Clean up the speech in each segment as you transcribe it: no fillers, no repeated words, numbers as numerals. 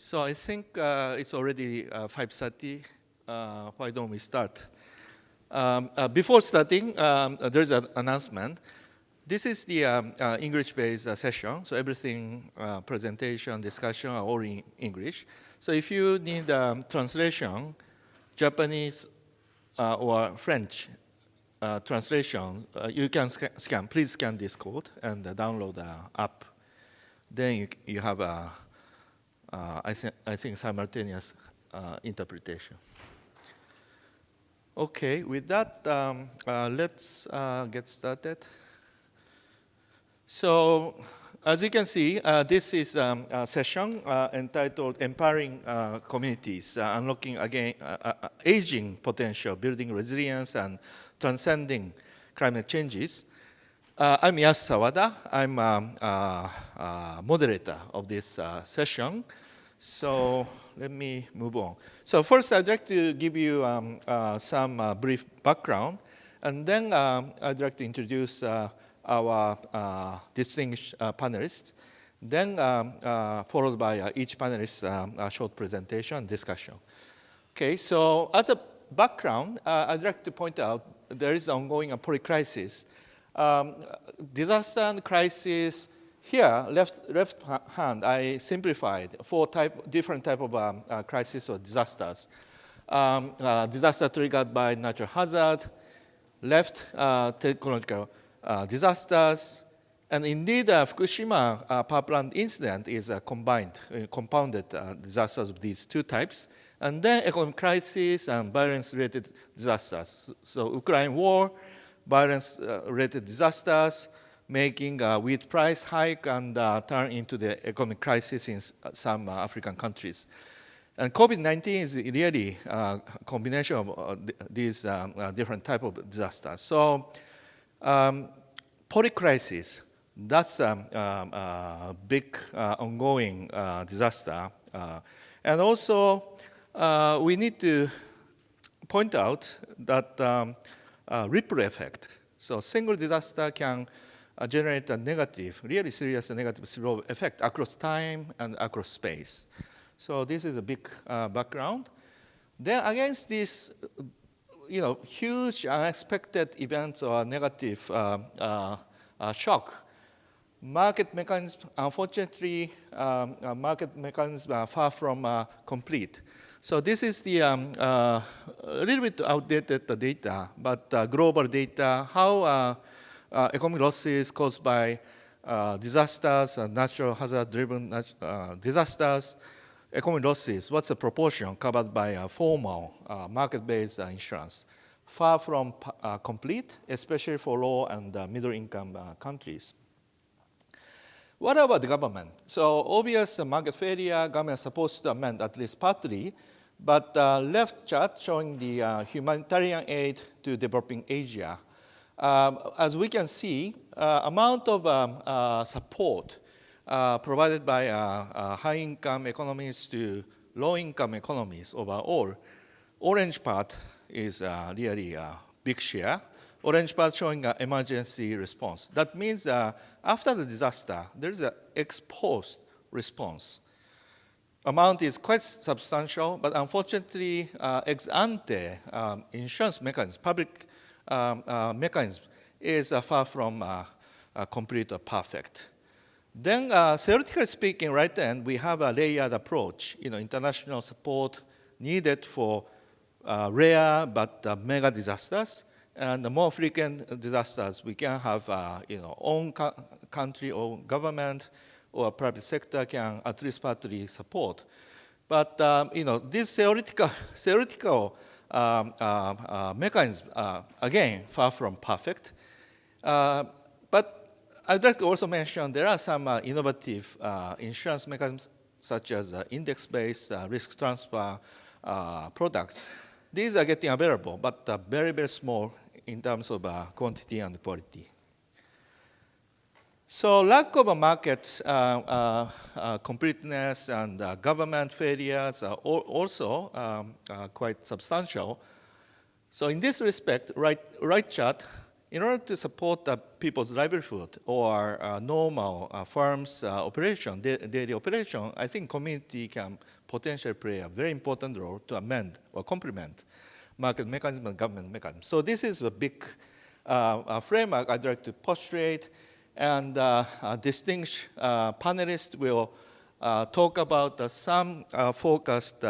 So I think it's already 5:30. Why don't we start? Before starting, there's an announcement. This is the English-based session, so everything, presentation, discussion are all in English. So if you need translation, Japanese or French translation, you can scan. Please scan this code and download the app. Then you have a I think simultaneous interpretation. Okay, with that, let's get started. So, as you can see, this is a session entitled Empowering Communities, Unlocking Again Aging Potential, Building Resilience, and Transcending Climate Changes. I'm Yasu Sawada. I'm a moderator of this session. So let me move on. So first, I'd like to give you some brief background, and then I'd like to introduce our distinguished panelists, then followed by each panelist's short presentation and discussion. Okay, so as a background, I'd like to point out there is ongoing polycrisis. Disaster and crisis. Here, left hand, I simplified four different type of crises or disasters. Disaster triggered by natural hazard, left technological disasters, and indeed Fukushima power plant incident is a compounded disasters of these two types. And then economic crisis and violence-related disasters. So Ukraine war, violence-related disasters, making wheat price hike and turn into the economic crisis in some African countries. And COVID-19 is really a combination of these different type of disasters. So polycrisis, that's a big ongoing disaster. And also we need to point out that ripple effect. So single disaster can generate a negative, really serious negative slow effect across time and across space. So this is a big background. Then against this, huge unexpected events or negative shock, market mechanisms, unfortunately, market mechanisms are far from complete. So this is the a little bit outdated data, but global data, how economic losses caused by disasters, natural hazard-driven disasters, economic losses, what's the proportion covered by formal market-based insurance? Far from complete, especially for low and middle-income countries. What about the government? So obvious market failure, government is supposed to amend at least partly, but left chart showing the humanitarian aid to developing Asia. As we can see, amount of support provided by high-income economies to low-income economies overall, orange part is really a big share. Orange part showing emergency response. That means after the disaster, there is an ex-post response. Amount is quite substantial, but unfortunately, ex-ante insurance mechanism, public mechanism is far from complete or perfect. Then, theoretically speaking, right then, we have a layered approach. International support needed for rare but mega disasters. And the more frequent disasters, we can have own country or government or private sector can at least partly support. But this theoretical mechanism, again, far from perfect. But I'd like to also mention there are some innovative insurance mechanisms such as index-based risk transfer products. These are getting available, but very, very small in terms of quantity and quality. So lack of a market completeness and government failures are also quite substantial. So in this respect, right chart in order to support people's livelihood or normal firms' operation, daily operation, I think community can potentially play a very important role to amend or complement market mechanism and government mechanism. So this is a big framework I'd like to postulate, and distinguished panelists will talk about some focused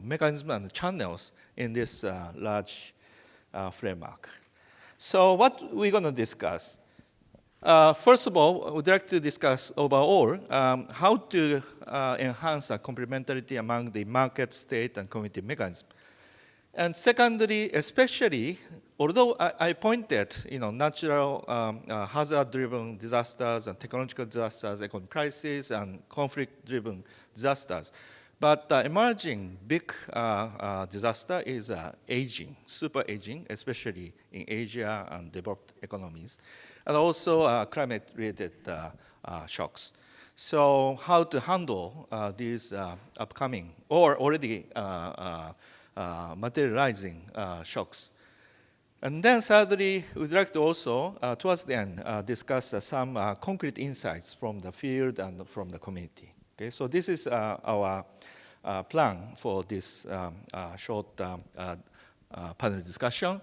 mechanism and channels in this large framework. So what we're going to discuss. First of all, we'd like to discuss overall how to enhance complementarity among the market, state, and community mechanism. And secondly, especially, although I pointed, natural hazard-driven disasters and technological disasters, economic crises, and conflict-driven disasters, but emerging big disaster is aging, super aging, especially in Asia and developed economies, and also climate-related shocks. So how to handle these upcoming or already materializing shocks. And then thirdly, we'd like to also, towards the end, discuss some concrete insights from the field and from the community. Okay, so this is our plan for this short panel discussion.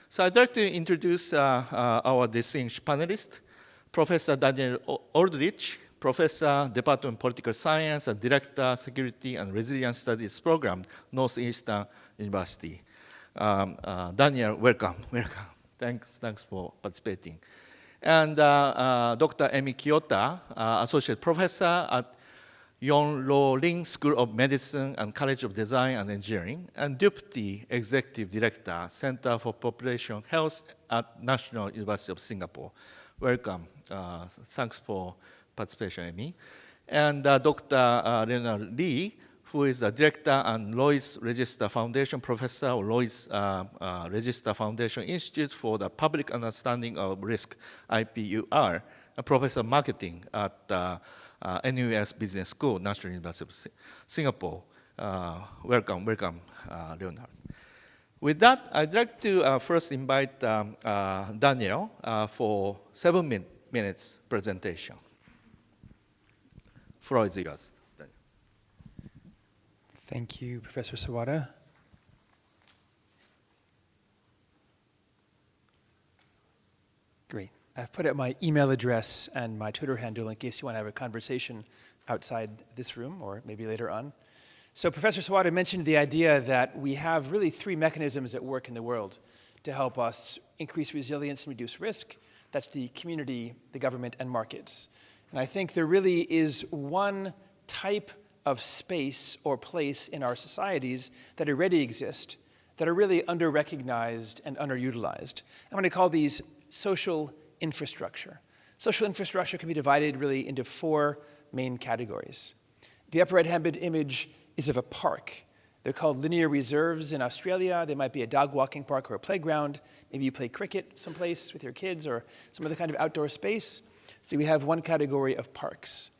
So I'd like to introduce our distinguished panelist, Professor Daniel Aldrich, Professor, Department of Political Science, and Director, Security and Resilience Studies Program, Northeastern University. Daniel, welcome. Thanks for participating. And Dr. Emi Kiyota, Associate Professor at Yon Lo Ling School of Medicine and College of Design and Engineering, and Deputy Executive Director, Center for Population Health at National University of Singapore. Welcome. Thanks for participation, Emi. And Dr. Leonard Lee, who is the Director and Lois Register Foundation Professor of Lois Register Foundation Institute for the Public Understanding of Risk, IPUR, a Professor of Marketing at NUS Business School, National University of Singapore. Welcome, Leonard. With that, I'd like to first invite Daniel for 7 minutes presentation. Floor is yours. Daniel. Thank you, Professor Sawada. Great. I've put out my email address and my Twitter handle in case you want to have a conversation outside this room or maybe later on. So Professor Sawada mentioned the idea that we have really 3 mechanisms at work in the world to help us increase resilience and reduce risk. That's the community, the government, and markets. And I think there really is one type of space or place in our societies that already exist that are really under-recognized and underutilized. I'm going to call these social infrastructure. Social infrastructure can be divided really into 4 main categories. The upper right-hand image is of a park. They're called linear reserves in Australia. They might be a dog walking park or a playground. Maybe you play cricket someplace with your kids or some other kind of outdoor space. So we have one category of parks.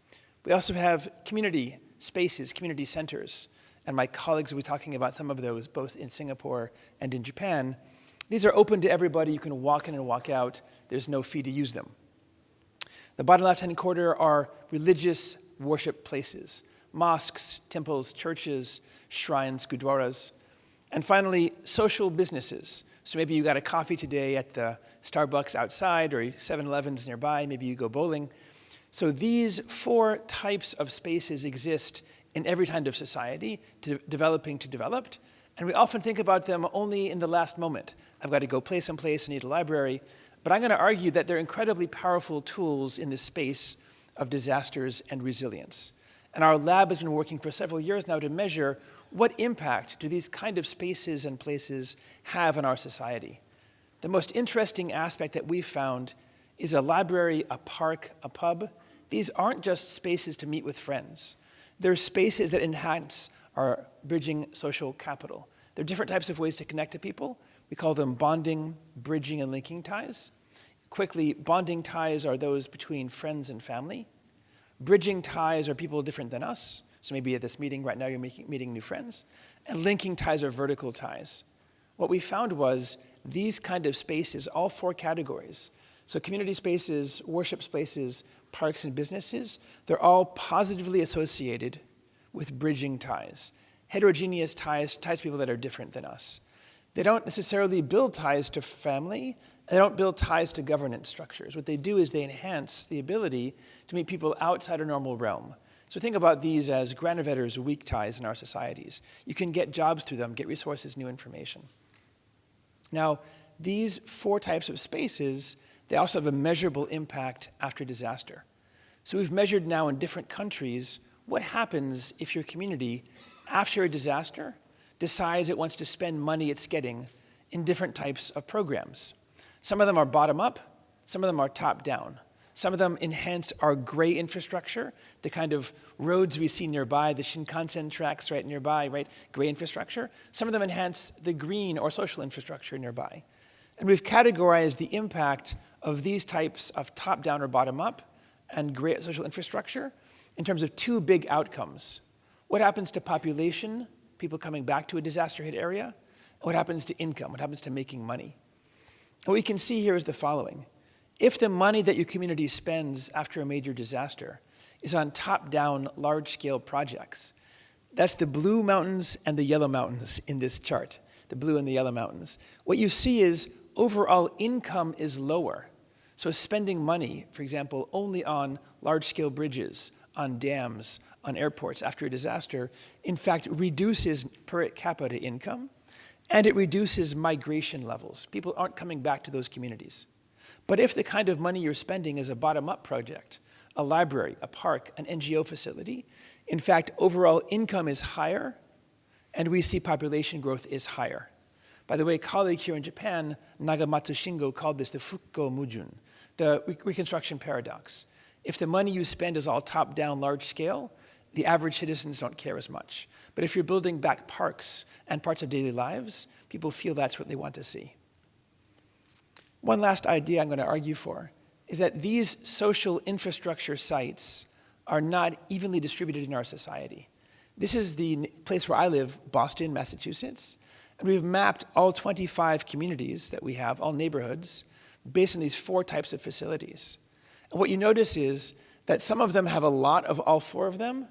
We also have community spaces, community centers. And my colleagues will be talking about some of those both in Singapore and in Japan. These are open to everybody. You can walk in and walk out. There's no fee to use them. The bottom left-hand corner are religious worship places. Mosques, temples, churches, shrines, gurdwaras. And finally, social businesses. So maybe you got a coffee today at the Starbucks outside or 7-Elevens nearby. Maybe you go bowling. So these 4 types of spaces exist in every kind of society, developing to developed. And we often think about them only in the last moment. I've got to go play someplace, I need a library. But I'm going to argue that they're incredibly powerful tools in the space of disasters and resilience. And our lab has been working for several years now to measure what impact do these kind of spaces and places have on our society. The most interesting aspect that we've found is a library, a park, a pub. These aren't just spaces to meet with friends. They're spaces that enhance our bridging social capital. There are different types of ways to connect to people. We call them bonding, bridging, and linking ties. Quickly, bonding ties are those between friends and family. Bridging ties are people different than us. So maybe at this meeting right now you're meeting new friends. And linking ties are vertical ties. What we found was these kind of spaces, all 4 categories, so community spaces, worship spaces, parks, and businesses, they're all positively associated with bridging ties, heterogeneous ties to people that are different than us. They don't necessarily build ties to family. They don't build ties to governance structures. What they do is they enhance the ability to meet people outside a normal realm. So think about these as Granovetter's weak ties in our societies. You can get jobs through them, get resources, new information. Now, these 4 types of spaces, they also have a measurable impact after disaster. So we've measured now in different countries what happens if your community, after a disaster, decides it wants to spend money it's getting in different types of programs. Some of them are bottom-up, some of them are top-down. Some of them enhance our gray infrastructure, the kind of roads we see nearby, the Shinkansen tracks right nearby, right? Gray infrastructure. Some of them enhance the green or social infrastructure nearby. And we've categorized the impact of these types of top-down or bottom-up and gray social infrastructure in terms of 2 big outcomes. What happens to population, people coming back to a disaster-hit area, and what happens to income, what happens to making money. And what we can see here is the following. If the money that your community spends after a major disaster is on top-down, large-scale projects, that's the blue mountains and the yellow mountains in this chart, the blue and the yellow mountains. What you see is overall income is lower. So spending money, for example, only on large-scale bridges, on dams, on airports after a disaster, in fact, reduces per capita income, and it reduces migration levels. People aren't coming back to those communities. But if the kind of money you're spending is a bottom-up project, a library, a park, an NGO facility, in fact, overall income is higher, and we see population growth is higher. By the way, a colleague here in Japan, Nagamatsu Shingo, called this the Fukko Mujun, the reconstruction paradox. If the money you spend is all top-down, large-scale, the average citizens don't care as much. But if you're building back parks and parts of daily lives, people feel that's what they want to see. One last idea I'm going to argue for is that these social infrastructure sites are not evenly distributed in our society. This is the place where I live, Boston, Massachusetts, and we've mapped all 25 communities that we have, all neighborhoods, based on these 4 types of facilities. And what you notice is that some of them have a lot of all 4 of them,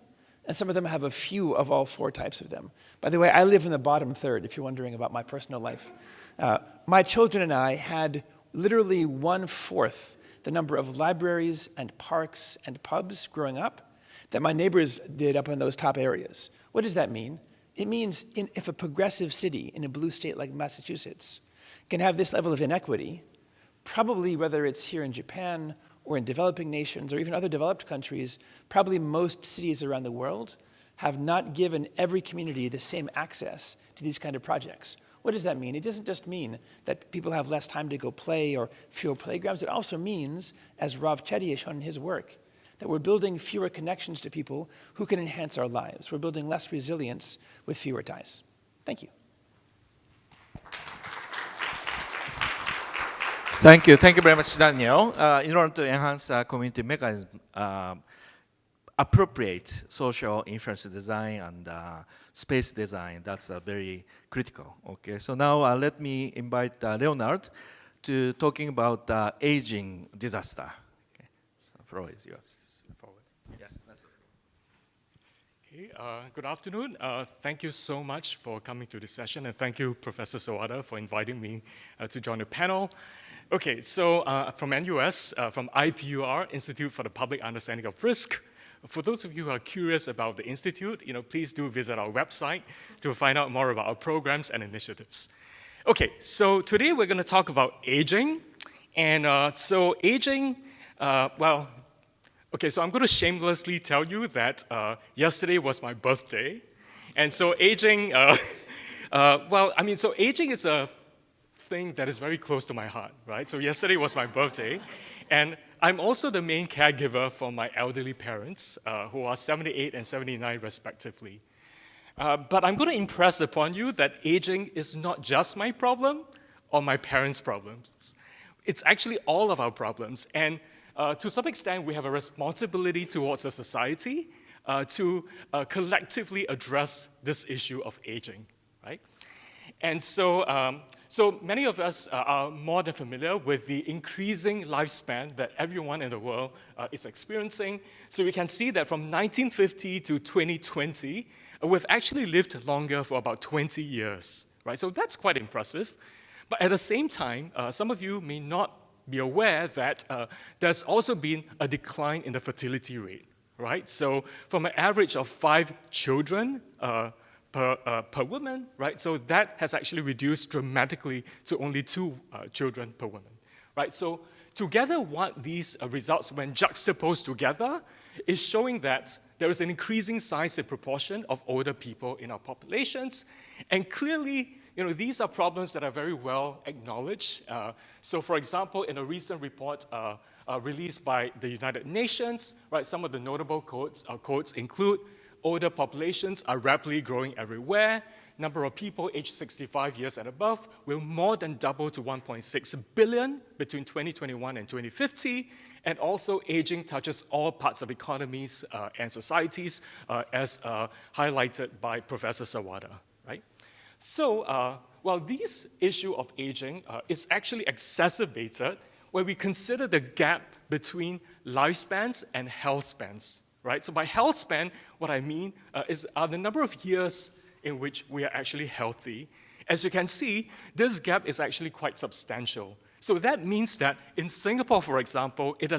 and some of them have a few of all 4 types of them. By the way, I live in the bottom third, if you're wondering about my personal life. My children and I had literally 1/4 the number of libraries and parks and pubs growing up that my neighbors did up in those top areas. What does that mean? It means if a progressive city in a blue state like Massachusetts can have this level of inequity, probably whether it's here in Japan or in developing nations or even other developed countries, probably most cities around the world have not given every community the same access to these kind of projects. What does that mean? It doesn't just mean that people have less time to go play or fewer playgrounds. It also means, as Rav Chetty has shown in his work, that we're building fewer connections to people who can enhance our lives. We're building less resilience with fewer ties. Thank you. Thank you. Thank you very much, Daniel. In order to enhance community mechanism, appropriate social influence design and space design, that's very critical. Okay, so now let me invite Leonard to talking about aging disaster. Okay, so the floor is yours. Forward. Yes. Okay, good afternoon. Thank you so much for coming to this session, and thank you, Professor Sawada, for inviting me to join the panel. Okay, so from NUS, from IPUR, Institute for the Public Understanding of Risk. For those of you who are curious about the Institute, please do visit our website to find out more about our programs and initiatives. Okay, so today we're going to talk about aging. And so aging, okay, so I'm going to shamelessly tell you that yesterday was my birthday. And so aging, so aging is a thing that is very close to my heart, right? So yesterday was my birthday, and I'm also the main caregiver for my elderly parents, who are 78 and 79 respectively. But I'm going to impress upon you that aging is not just my problem or my parents' problems. It's actually all of our problems, and to some extent, we have a responsibility towards the society to collectively address this issue of aging, right? And so many of us are more than familiar with the increasing lifespan that everyone in the world is experiencing. So we can see that from 1950 to 2020, we've actually lived longer for about 20 years, right? So that's quite impressive. But at the same time, some of you may not be aware that there's also been a decline in the fertility rate, right? So from an average of 5 children per woman, right? So that has actually reduced dramatically to only 2 children per woman, right? So together, what these results, when juxtaposed together, is showing that there is an increasing size and proportion of older people in our populations, and clearly, these are problems that are very well acknowledged. So for example, in a recent report released by the United Nations, right, some of the notable quotes include: older populations are rapidly growing everywhere. Number of people aged 65 years and above will more than double to 1.6 billion between 2021 and 2050. And also, aging touches all parts of economies and societies, as highlighted by Professor Sawada, right? So, while this issue of aging is actually exacerbated when we consider the gap between lifespans and health spans, right? So by health span, what I mean is the number of years in which we are actually healthy. As you can see, this gap is actually quite substantial. So that means that in Singapore, for example, in the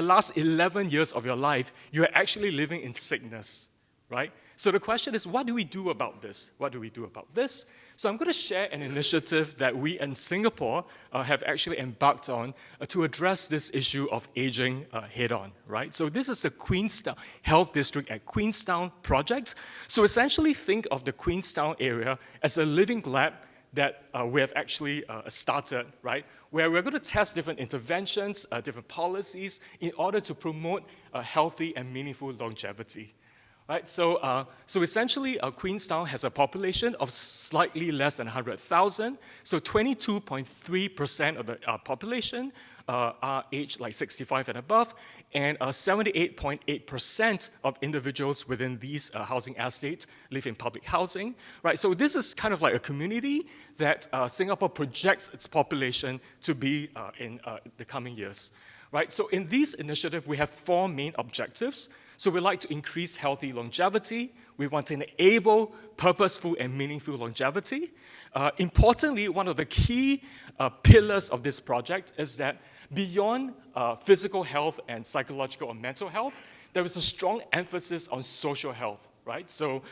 last 11 years of your life, you are actually living in sickness, right? So the question is, what do we do about this? What do we do about this? So I'm going to share an initiative that we in Singapore have actually embarked on to address this issue of aging head-on, right? So this is the Queenstown Health District at Queenstown project. So essentially think of the Queenstown area as a living lab that we have actually started, right? Where we're going to test different interventions, different policies in order to promote healthy and meaningful longevity. Right, so essentially, Queenstown has a population of slightly less than 100,000. So 22.3% of the population are aged like 65 and above, and 78.8% of individuals within these housing estates live in public housing. Right, so this is kind of like a community that Singapore projects its population to be in the coming years. Right, so in this initiative, we have 4 main objectives. So we like to increase healthy longevity. We want to enable purposeful and meaningful longevity. Importantly, one of the key pillars of this project is that beyond physical health and psychological or mental health, there is a strong emphasis on social health, right? So,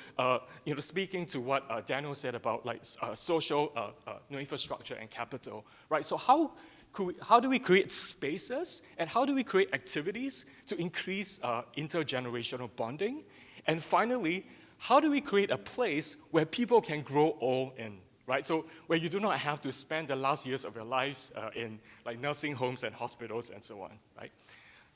speaking to what Daniel said about like social infrastructure and capital, right? So how do we create spaces and how do we create activities to increase intergenerational bonding? And finally, how do we create a place where people can grow old in, right? So where you do not have to spend the last years of your lives in like nursing homes and hospitals and so on, right?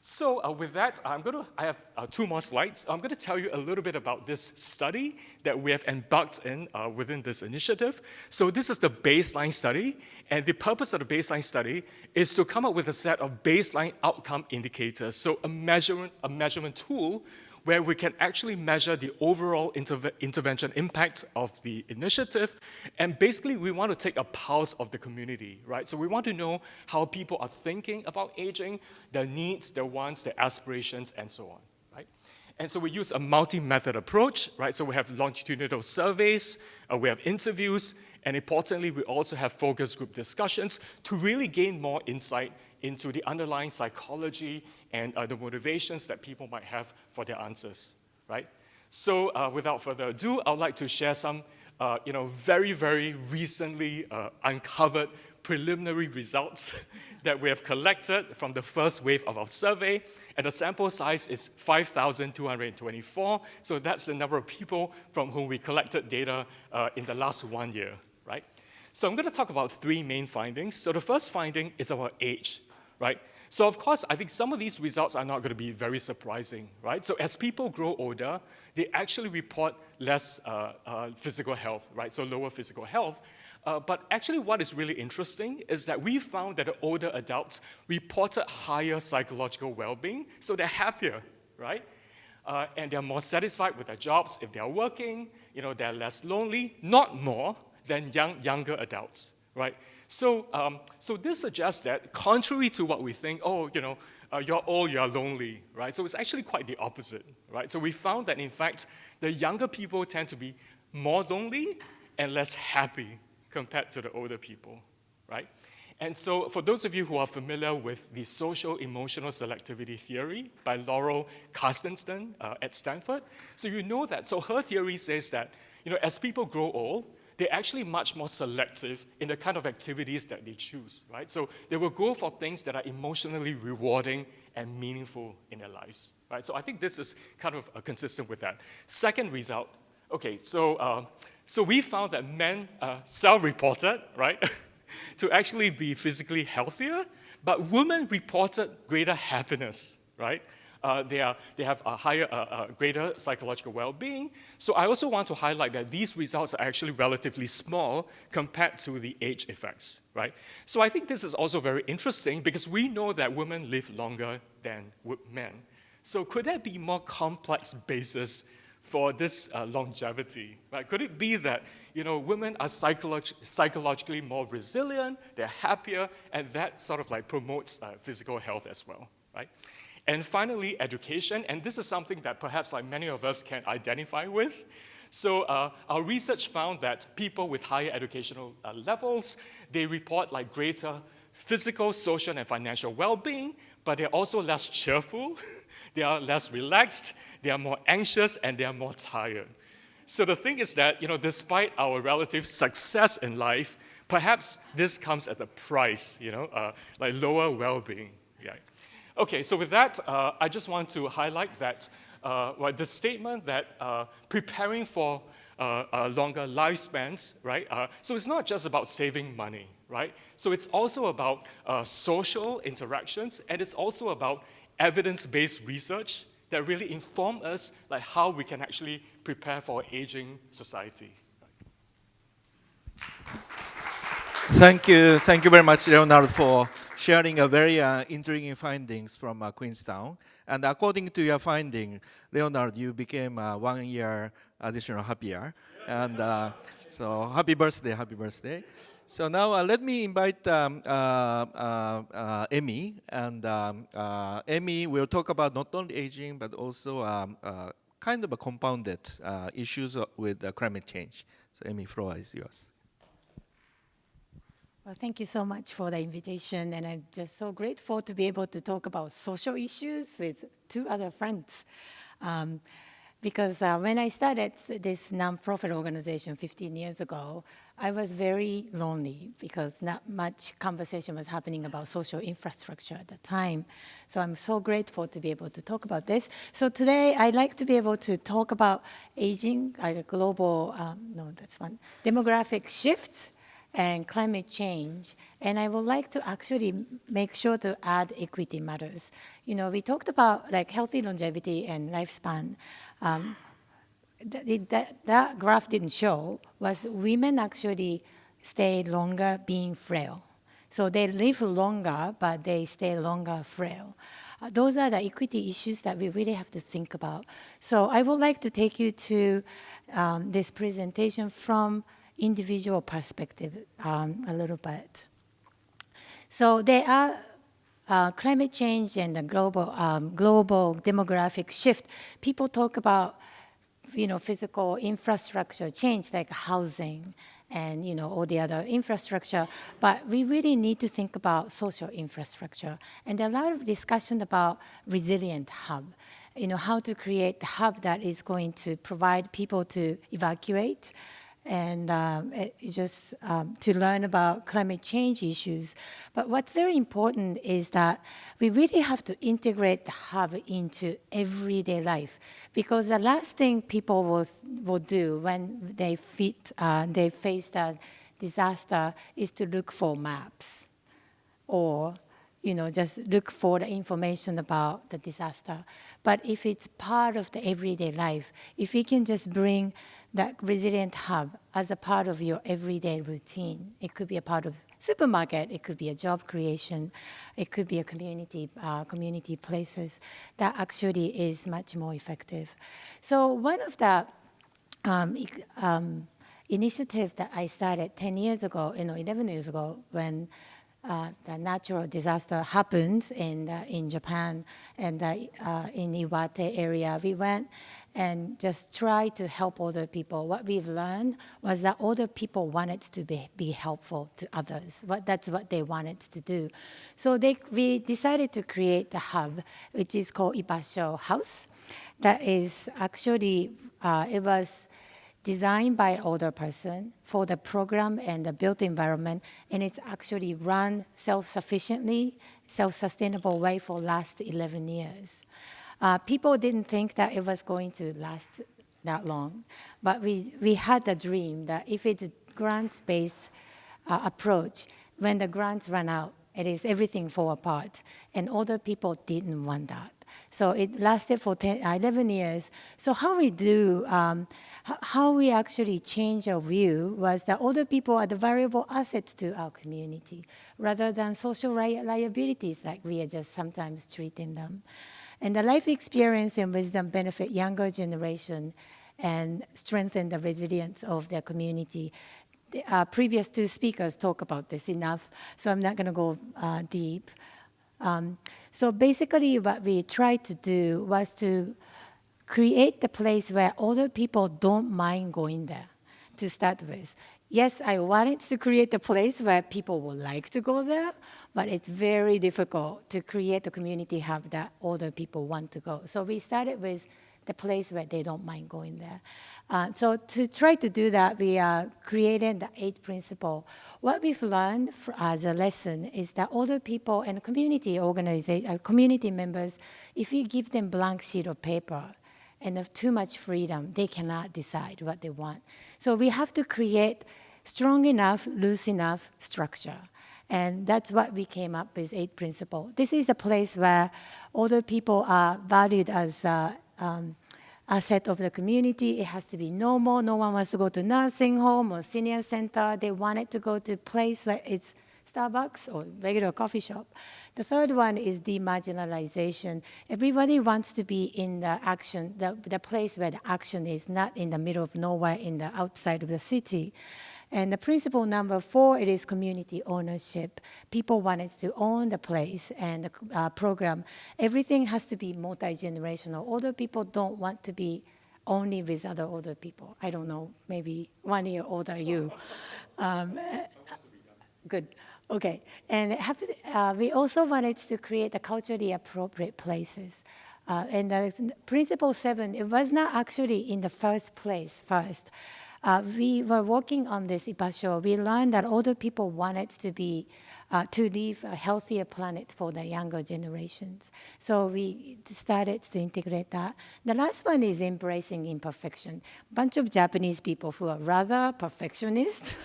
So with that, I have 2 more slides. I'm going to tell you a little bit about this study that we have embarked in within this initiative. So this is the baseline study, and the purpose of the baseline study is to come up with a set of baseline outcome indicators. So a measurement tool where we can actually measure the overall intervention impact of the initiative. And basically, we want to take a pulse of the community, right? So we want to know how people are thinking about aging, their needs, their wants, their aspirations, and so on, right? And so we use a multi-method approach, right? So we have longitudinal surveys, we have interviews, and importantly, we also have focus group discussions to really gain more insight into the underlying psychology and the motivations that people might have for their answers, right? So without further ado, I would like to share some very, very recently uncovered preliminary results that we have collected from the first wave of our survey. And the sample size is 5,224. So that's the number of people from whom we collected data in the last 1 year, right? So I'm going to talk about 3 main findings. So the first finding is about age, right? So of course, I think some of these results are not going to be very surprising, right? So as people grow older, they actually report less physical health, right? So lower physical health. But actually what is really interesting is that we found that the older adults reported higher psychological well-being, so they're happier, right? And they're more satisfied with their jobs if they're working, they're less lonely, not more, than younger adults, right? So, so this suggests that contrary to what we think, oh, you're old, you're lonely, right? So it's actually quite the opposite, right? So we found that, in fact, the younger people tend to be more lonely and less happy compared to the older people, right? And so for those of you who are familiar with the social emotional selectivity theory by Laurel Carstensen at Stanford, so you know that. So her theory says that, as people grow old, they're actually much more selective in the kind of activities that they choose, right? So they will go for things that are emotionally rewarding and meaningful in their lives, right? So I think this is kind of consistent with that. Second result, okay, so we found that men self-reported, right, to actually be physically healthier, but women reported greater happiness, right? They have a higher, greater psychological well-being. So I also want to highlight that these results are actually relatively small compared to the age effects, right? So I think this is also very interesting because we know that women live longer than men. So could there be more complex basis for this longevity, right? Could it be that, women are psychologically more resilient, they're happier, and that sort of like promotes physical health as well, right? And finally, education, and this is something that perhaps like many of us can identify with. So our research found that people with higher educational levels, they report like greater physical, social, and financial well-being, but they're also less cheerful, they are less relaxed, they are more anxious, and they are more tired. So the thing is that, despite our relative success in life, perhaps this comes at a price, like lower well-being. Yeah. Okay, so with that, I just want to highlight that the statement that preparing for longer lifespans, right? So it's not just about saving money, right? So it's also about social interactions, and it's also about evidence-based research that really inform us like how we can actually prepare for an aging society. Thank you very much, Leonard, for sharing a very intriguing findings from Queenstown. And according to your finding, Leonard, you became 1 year additional happier. And so happy birthday, happy birthday. So now let me invite Amy. And Amy will talk about not only aging, but also kind of a compounded issues with climate change. So Amy, floor is yours. Well, thank you so much for the invitation, and I'm just so grateful to be able to talk about social issues with two other friends. Because when I started this nonprofit organization 15 years ago, I was very lonely because not much conversation was happening about social infrastructure at the time. So I'm so grateful to be able to talk about this. So today I'd like to be able to talk about aging, like a global, demographic shift, and climate change, and I would like to actually make sure to add equity matters. We talked about like healthy longevity and lifespan. That graph didn't show was women actually stay longer being frail. So they live longer, but they stay longer frail. Those are the equity issues that we really have to think about. So I would like to take you to this presentation from individual perspective a little bit. So there are climate change and the global demographic shift. People talk about physical infrastructure change like housing and all the other infrastructure, but we really need to think about social infrastructure. And a lot of discussion about resilient hub, how to create the hub that is going to provide people to evacuate and to learn about climate change issues. But what's very important is that we really have to integrate the hub into everyday life, because the last thing people will do when they face a disaster is to look for maps or just look for the information about the disaster. But if it's part of the everyday life, if we can just bring that resilient hub as a part of your everyday routine, it could be a part of supermarket, it could be a job creation, it could be a community places, that actually is much more effective. So one of the initiative that I started 10 years ago, 11 years ago, when the natural disaster happened in Japan and in Iwate area. We went and just tried to help older people. What we've learned was that older people wanted to be helpful to others. That's what they wanted to do. So we decided to create a hub, which is called Ibasho House. That is actually, it was designed by an older person for the program and the built environment, and it's actually run self-sufficiently, self-sustainable way for last 11 years. People didn't think that it was going to last that long, but we had a dream that if it's a grant-based approach, when the grants run out, it is everything fall apart, and older people didn't want that. So it lasted for 11 years. So how we actually change our view was that older people are the valuable assets to our community, rather than social liabilities like we are just sometimes treating them. And the life experience and wisdom benefit younger generation and strengthen the resilience of their community. The previous two speakers talk about this enough, so I'm not going to go deep. So basically what we tried to do was to create the place where older people don't mind going there to start with. Yes, I wanted to create a place where people would like to go there, but it's very difficult to create a community hub that older people want to go. So we started with the place where they don't mind going there. So to try to do that, we created the 8 principles. What we've learned as a lesson is that older people and community members, if you give them blank sheet of paper and have too much freedom, they cannot decide what they want. So we have to create strong enough, loose enough structure. And that's what we came up with 8 principles. This is a place where older people are valued as asset of the community. It has to be normal. No one wants to go to nursing home or senior center. They wanted to go to a place like it's Starbucks or regular coffee shop. The third one is demarginalization. Everybody wants to be in the action, the place where the action is, not in the middle of nowhere in the outside of the city. And the principle number 4, it is community ownership. People wanted to own the place and the program. Everything has to be multi-generational. Older people don't want to be only with other older people. I don't know, maybe 1 year older you. Good. Okay. And we also wanted to create the culturally appropriate places. And the principle 7, it was not actually in the first place first. We were working on this Ibasho. We learned that older people wanted to leave a healthier planet for the younger generations. So we started to integrate that. The last one is embracing imperfection. Bunch of Japanese people who are rather perfectionist,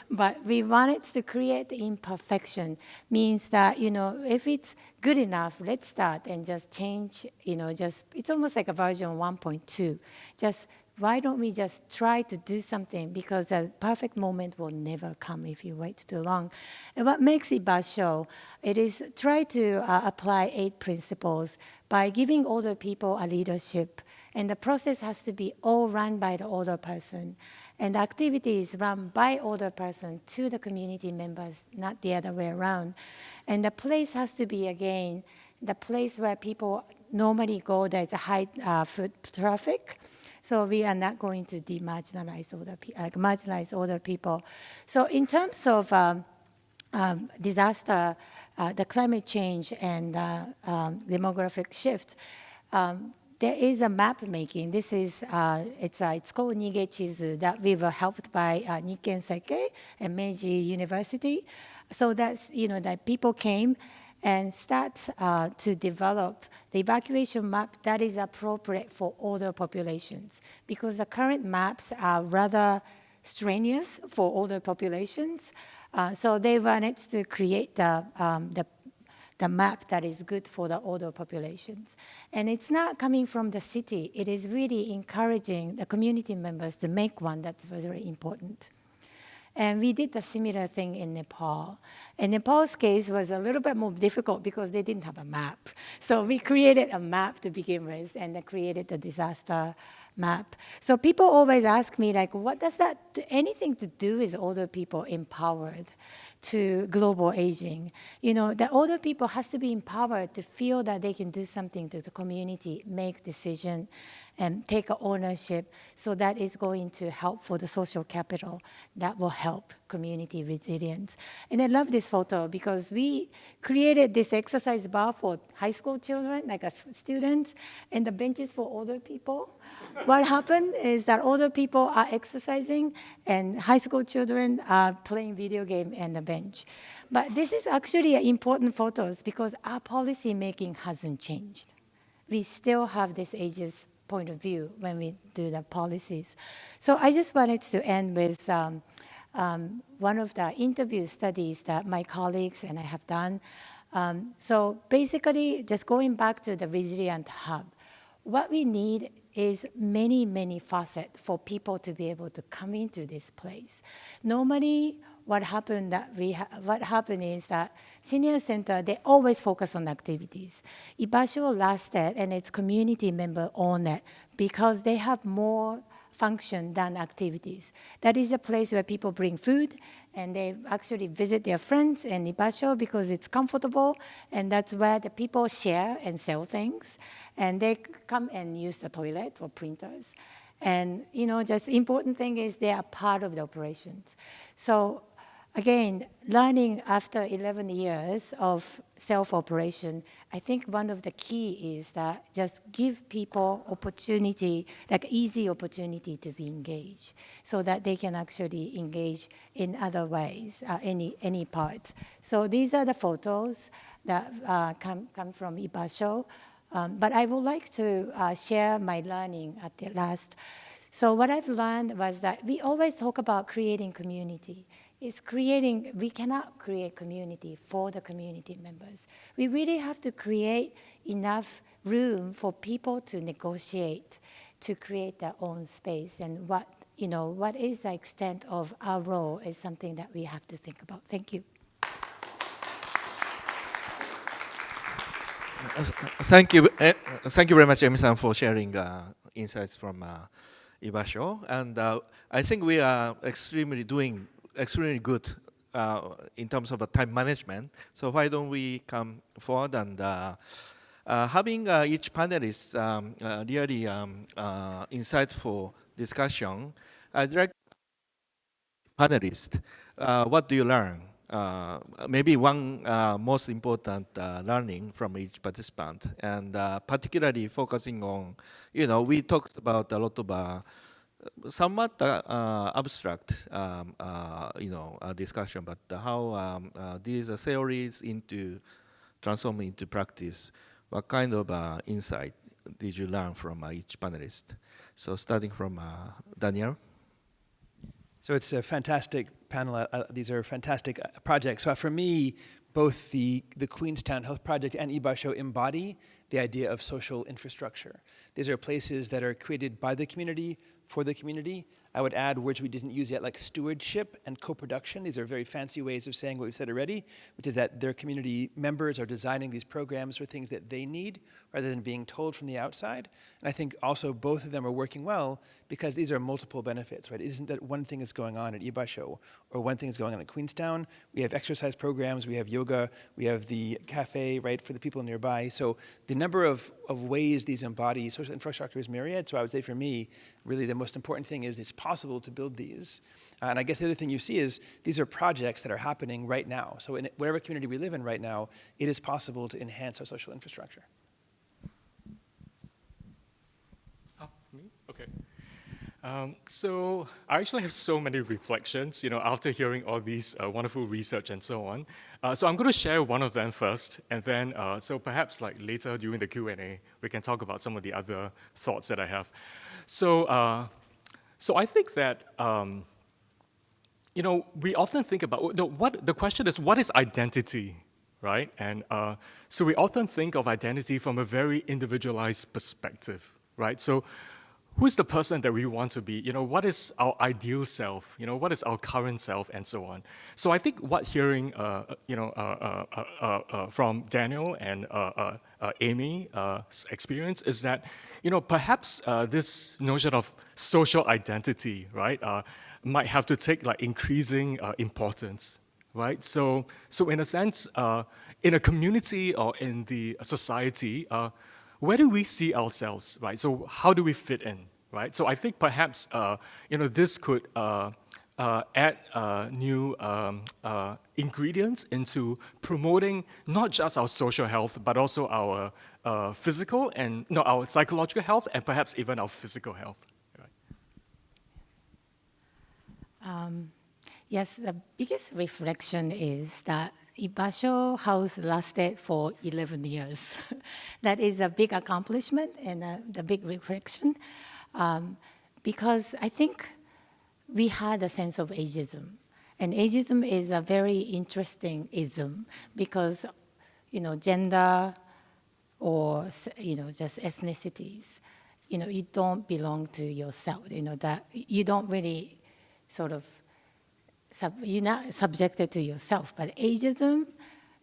but we wanted to create the imperfection. Means that, if it's good enough, let's start and just change, it's almost like a version 1.2. Why don't we just try to do something, because the perfect moment will never come if you wait too long. And what makes Ibasho, it is try to apply 8 principles by giving older people a leadership. And the process has to be all run by the older person. And the activity is run by older person to the community members, not the other way around. And the place has to be, again, the place where people normally go. There's a high foot traffic. So we are not going to marginalize older people. So in terms of disaster, the climate change and demographic shift, there is a map making. This is it's called Nige Chizu that we were helped by Nikken Seikei and Meiji University. So that's that people came and start to develop the evacuation map that is appropriate for older populations, because the current maps are rather strenuous for older populations. So they wanted to create the map that is good for the older populations. And it's not coming from the city. It is really encouraging the community members to make one. That's very important. And we did a similar thing in Nepal. And Nepal's case was a little bit more difficult because they didn't have a map. So we created a map to begin with, and they created the disaster map. So people always ask me, like, what does that, anything to do with older people empowered to global aging? You know, the older people has to be empowered to feel that they can do something to the community, make decision, and take ownership. So that is going to help for the social capital that will help community resilience. And I love this photo because we created this exercise bar for high school children, like students, and the benches for older people. What happened is that older people are exercising and high school children are playing video game on the bench. But this is actually important photos because our policy making hasn't changed. We still have this ageist point of view when we do the policies. So I just wanted to end with one of the interview studies that my colleagues and I have done. So basically, just going back to the resilient hub, what we need is many, many facets for people to be able to come into this place. Normally, what happened is that senior center, they always focus on activities. Ibasho lasted, and its community member own it because they have more function than activities. That is a place where people bring food, and they actually visit their friends in Ibasho because it's comfortable, and that's where the people share and sell things, and they come and use the toilet or printers. And, you know, just important thing is they are part of the operations. So again, learning after 11 years of self-operation, I think one of the key is that just give people opportunity, like easy opportunity to be engaged, so that they can actually engage in other ways, any part. So these are the photos that come from Ibasho. But I would like to share my learning at the last. So what I've learned was that we always talk about creating community. We cannot create community for the community members. We really have to create enough room for people to negotiate, to create their own space. And what is the extent of our role is something that we have to think about. Thank you. Thank you very much, Emi-san, for sharing insights from Ibasho. And I think we are doing extremely good in terms of time management. So why don't we come forward and having each panelist really insightful discussion. I'd like panelist, what do you learn? Maybe one most important learning from each participant, and particularly focusing on, we talked about a lot of somewhat abstract, discussion, but how these theories transform into practice. What kind of insight did you learn from each panelist? So starting from Daniel. So it's a fantastic panel. These are fantastic projects. So for me, both the Queenstown Health Project and Ibasho embody the idea of social infrastructure. These are places that are created by the community, for the community. I would add words we didn't use yet, like stewardship and co-production. These are very fancy ways of saying what we've said already, which is that their community members are designing these programs for things that they need rather than being told from the outside. And I think also both of them are working well because these are multiple benefits, right? It isn't that one thing is going on at Ibasho or one thing is going on at Queenstown. We have exercise programs, we have yoga, we have the cafe, right, for the people nearby. So the number of ways these embody social infrastructure is myriad. So I would say for me, really the most important thing is it's possible to build these. And I guess the other thing you see is these are projects that are happening right now. So in whatever community we live in right now, it is possible to enhance our social infrastructure. Oh, me? Okay. So I actually have so many reflections, after hearing all these wonderful research and so on. So I'm going to share one of them first, and then so perhaps like later during the Q&A, we can talk about some of the other thoughts that I have. So, so I think that we often think about the question is, what is identity, right? And so we often think of identity from a very individualized perspective, right? So who is the person that we want to be? You know, what is our ideal self? You know, what is our current self, and so on. So I think what hearing, from Daniel and Amy's experience is that, you know, perhaps this notion of social identity, right, might have to take like increasing importance, right? So in a sense, in a community or in the society, where do we see ourselves, right? So how do we fit in, right? So I think perhaps, you know, this could add new ingredients into promoting not just our social health, but also our physical and, no, our psychological health, and perhaps even our physical health. Yes, the biggest reflection is that Ibasho House lasted for 11 years. That is a big accomplishment and the big reflection, because I think we had a sense of ageism. And ageism is a very interesting ism because, you know, gender or, you know, just ethnicities, you know, you don't belong to yourself, you know, that you don't really sort of, you're not subjected to yourself. But ageism,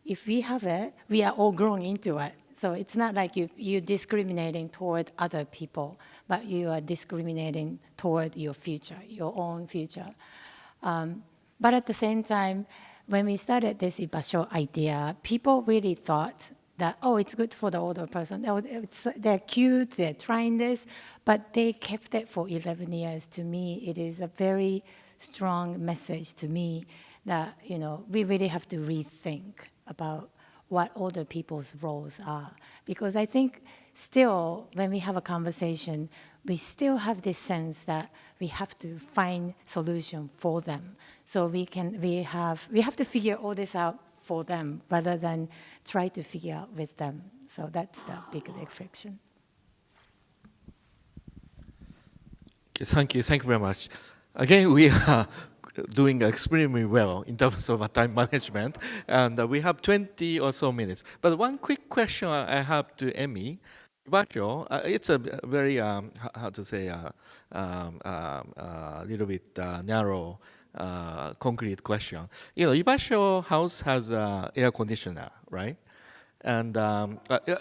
if we have it, we are all growing into it. So it's not like you're discriminating toward other people, but you are discriminating toward your future, your own future. But at the same time, when we started this Ibasho idea, people really thought that, oh, it's good for the older person. Oh, they're cute, they're trying this, but they kept it for 11 years. To me, it is a very strong message to me that, you know, we really have to rethink about what older people's roles are. Because I think still, when we have a conversation, we still have this sense that we have to find solution for them. So we have to figure all this out for them rather than try to figure out with them. So that's the big reflection. Thank you very much. Again, we are doing extremely well in terms of time management, and we have 20 or so minutes. But one quick question I have to Emi. Ibasho, it's a very, how to say, little bit narrow, concrete question. You know, Ibasho house has air conditioner, right? And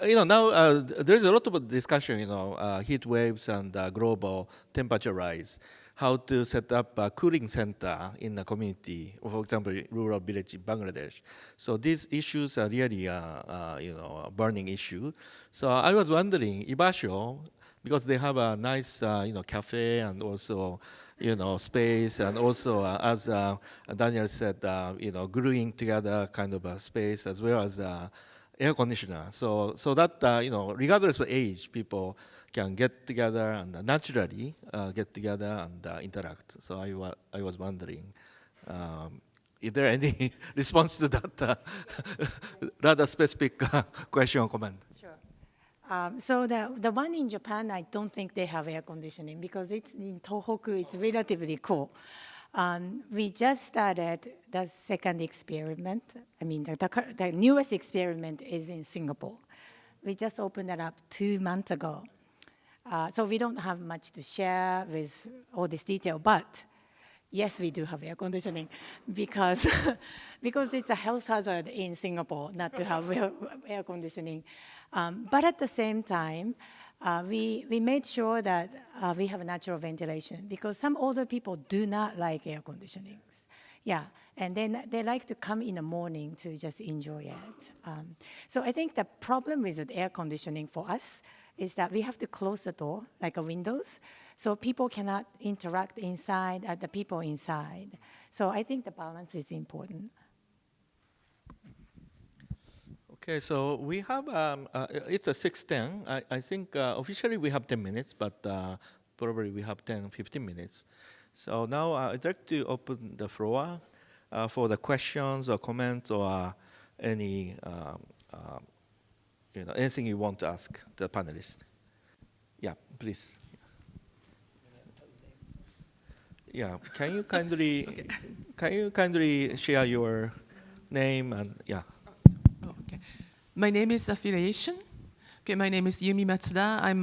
you know, now there's a lot of discussion, you know, heat waves and global temperature rise, how to set up a cooling center in a community, for example, rural village in Bangladesh. So these issues are really, you know, a burning issue. So I was wondering, Ibasho, because they have a nice, you know, cafe and also, you know, space, and also, as Daniel said, you know, gluing together kind of a space as well as air conditioner. So that, you know, regardless of age, people can get together and naturally get together and interact. So I was wondering, is there any response to that rather specific question or comment? Sure. So the one in Japan, I don't think they have air conditioning because it's in Tohoku, it's relatively cool. We just started the second experiment. I mean, the newest experiment is in Singapore. We just opened it up 2 months ago. So we don't have much to share with all this detail, but yes, we do have air conditioning because it's a health hazard in Singapore not to have air conditioning. But at the same time, we made sure that we have natural ventilation because some older people do not like air conditioning. Yeah, and then they like to come in the morning to just enjoy it. So I think the problem with the air conditioning for us is that we have to close the door, like a windows, so people cannot interact inside, the people inside. So I think the balance is important. Okay, so we have, it's a 6:10. I think officially we have 10 minutes, but probably we have 10, 15 minutes. So now I'd like to open the floor for the questions or comments or any, you know, anything you want to ask the panelists. Yeah, please. Yeah, can you kindly, okay. Can you kindly share your name and yeah. Oh, okay. My name is Affiliation. Okay, my name is Yumi Matsuda. I'm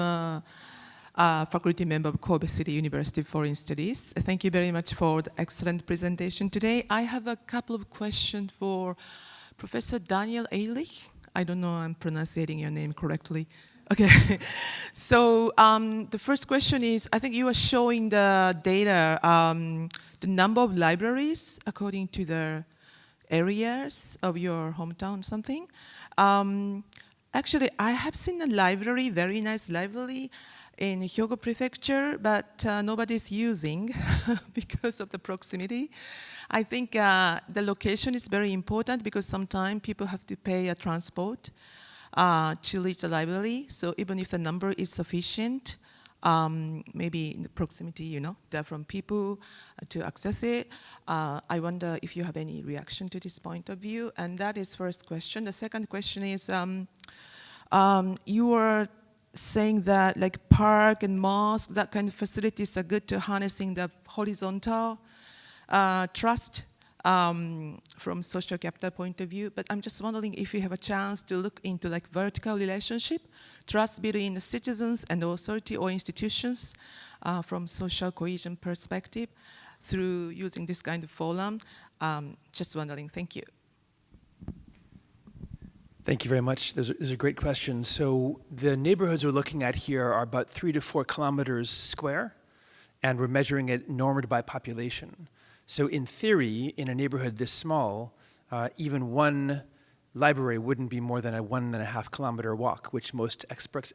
faculty member of Kobe City University Foreign Studies. Thank you very much for the excellent presentation today. I have a couple of questions for Professor Daniel Ehrlich. I don't know I'm pronouncing your name correctly. Okay, so the first question is, I think you were showing the data, the number of libraries according to the areas of your hometown or something. Actually, I have seen a library, very nice library in Hyogo Prefecture, but nobody's using because of the proximity. I think the location is very important because sometimes people have to pay a transport to reach the library. So even if the number is sufficient, maybe in the proximity, you know, there are from people to access it. I wonder if you have any reaction to this point of view. And that is first question. The second question is, you were saying that like park and mosque, that kind of facilities are good to harnessing the horizontal trust from social capital point of view, but I'm just wondering if you have a chance to look into like vertical relationship, trust between the citizens and the authority or institutions from social cohesion perspective through using this kind of forum. Just wondering, thank you. Thank you very much. Those are great questions. So the neighborhoods we're looking at here are about 3 to 4 kilometers square, and we're measuring it normed by population. So in theory, in a neighborhood this small, even one library wouldn't be more than a 1.5 kilometer walk, which most experts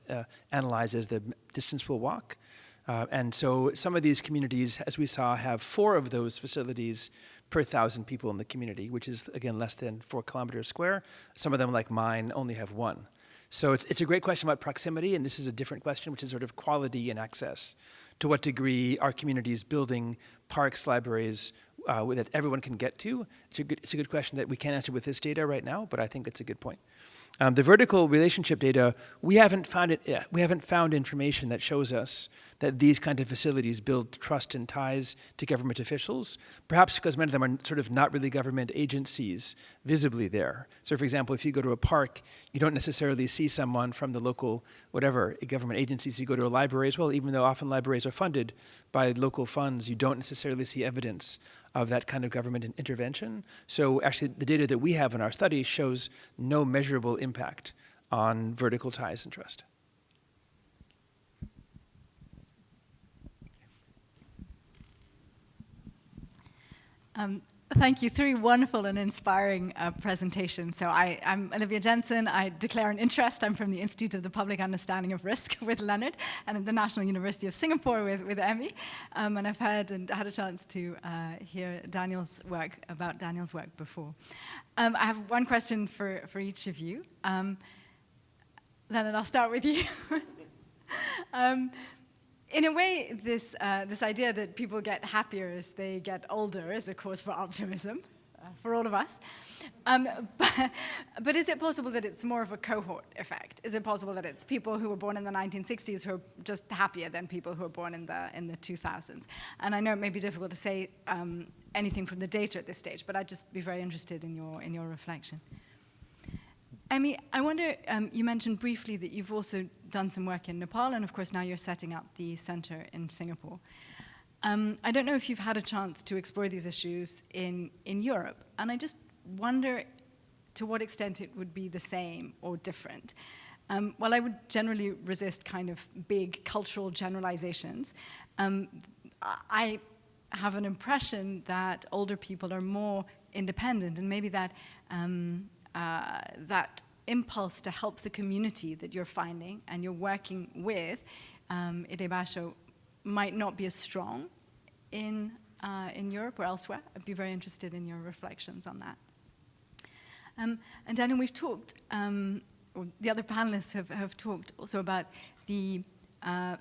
analyze as the distance we'll walk. And so some of these communities, as we saw, have 4 of those facilities per 1,000 people in the community, which is, again, less than 4 kilometers square. Some of them, like mine, only have 1. So it's a great question about proximity, and this is a different question, which is sort of quality and access. To what degree are communities building parks, libraries that everyone can get to? It's a good question that we can't answer with this data right now, but I think that's a good point. The vertical relationship data, we haven't found information that shows us that these kind of facilities build trust and ties to government officials, perhaps because many of them are sort of not really government agencies visibly there. So for example, if you go to a park, you don't necessarily see someone from the local, whatever, government agencies. You go to a library as well, even though often libraries are funded by local funds, you don't necessarily see evidence of that kind of government intervention. So actually the data that we have in our study shows no measurable impact on vertical ties and trust. Thank you. 3 wonderful and inspiring presentations. So I'm Olivia Jensen. I declare an interest. I'm from the Institute of the Public Understanding of Risk with Leonard and at the National University of Singapore with Emmy. And I've heard and had a chance to hear Daniel's work before. I have one question for each of you. Leonard, I'll start with you. In a way, this idea that people get happier as they get older is a cause for optimism for all of us. But is it possible that it's more of a cohort effect? Is it possible that it's people who were born in the 1960s who are just happier than people who were born in the 2000s? And I know it may be difficult to say anything from the data at this stage, but I'd just be very interested in your reflection. Emmy, I wonder, you mentioned briefly that you've also done some work in Nepal, and of course now you're setting up the center in Singapore. I don't know if you've had a chance to explore these issues in Europe, and I just wonder to what extent it would be the same or different. While I would generally resist kind of big cultural generalizations, I have an impression that older people are more independent, and maybe that that impulse to help the community that you're finding and you're working with, Idebasho, might not be as strong in Europe or elsewhere. I'd be very interested in your reflections on that. And Daniel, we've talked, or the other panelists have talked also about the